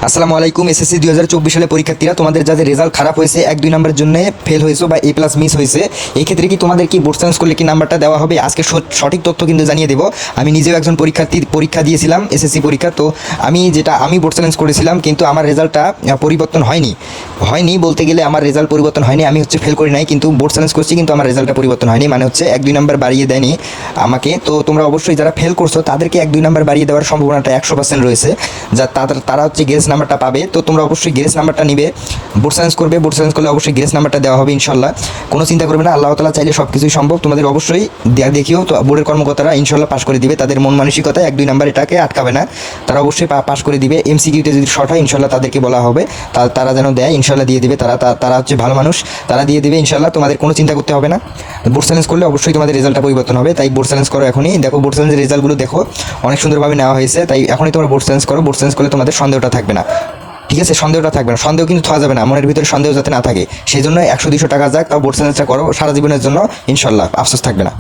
আসসালামু আলাইকুম। এসএসসি 2024 সালে পরীক্ষার্থীরা, তোমাদের যাদের রেজাল্ট খারাপ হয়েছে, 1-2 নাম্বারের জন্য ফেল হয়েছে বা A+ মিস হয়েছে, এই ক্ষেত্রে কি তোমাদের কি বোর্ড সায়েন্স করলে কি নাম্বারটা দেওয়া হবে? আজকে সঠিক তথ্য কিন্তু জানিয়ে দেবো। আমি নিজেও একজন পরীক্ষার্থী, পরীক্ষা দিয়েছিলাম এসএসসি পরীক্ষা। তো আমি বোর্ড সায়েন্স করেছিলাম, কিন্তু আমার রেজাল্টটা পরিবর্তন হয়নি বলতে গেলে আমার রেজাল্ট পরিবর্তন হয়নি। আমি ফেল করি নাই, কিন্তু বোর্ড সায়েন্স করছি, কিন্তু আমার রেজাল্টটা পরিবর্তন হয়নি, মানে 1-2 নাম্বার বাড়িয়ে দেয়নি আমাকে। তো তোমরা অবশ্যই যারা ফেল করছো তাদেরকে 1-2 নাম্বার বাড়িয়ে দেওয়ার সম্ভাবনাটা 100% রয়েছে, যা তারা গ্রেস নাম্বারটা পাবে। তো তোমরা অবশ্যই গ্রেস নাম্বারটা নিবে, বোর্ড সায়েন্স করবে। বোর্ড সায়েন্স করলে অবশ্যই গ্রেস নাম্বারটা দেওয়া হবে ইনশাল্লাহ। কোনো চিন্তা করবে না, আল্লাহ তাআলা চাইলে সব কিছুই সম্ভব। তোমাদের অবশ্যই দেখিও তো বোর্ডের কর্মকর্তারা ইনশাল্লাহ পাশ করে দিবে। তাদের মন মানসিকতা 1-2 নাম্বার এটাকে আটকাবে না, তারা অবশ্যই পাশ করে দিবে। MCQতে যদি শর্ট হয় ইনশাল্লাহ তাদেরকে বলা হবে তারা যেন দেয়, ইনশাল্লাহ দিয়ে দিবে। তারা ভালো মানুষ, তারা দিয়ে দিবে ইনশাল্লাহ। তোমাদের কোনো চিন্তা করতে হবে না। বোর্ড সায়েন্স করলে অবশ্যই তোমাদের রেজাল্টটা পরিবর্তন হবে, তাই বোর্ড সায়েন্স করো এখনই। দেখো বোর্ড সায়েন্সের রেজাল্টগুলো দেখো, অনেক সুন্দরভাবে নেওয়া হয়েছে, তাই এখনই তোমরা বোর্ড সায়েন্স করো। বোর্ড সায়েন্স করলে তোমাদের সন্দেহটা থাকবে না, ঠিক আছে? সন্দেহটা থাকবে না, সন্দেহ কিন্তু থাকা যাবে না, মনের ভিতরে সন্দেহ যাতে না থাকে, সেই জন্য 100-200 টাকা যাক, তাও বোর্ড সায়েন্সটা করো সারা জীবনের জন্য, ইনশাল্লাহ আফসোস থাকবে না।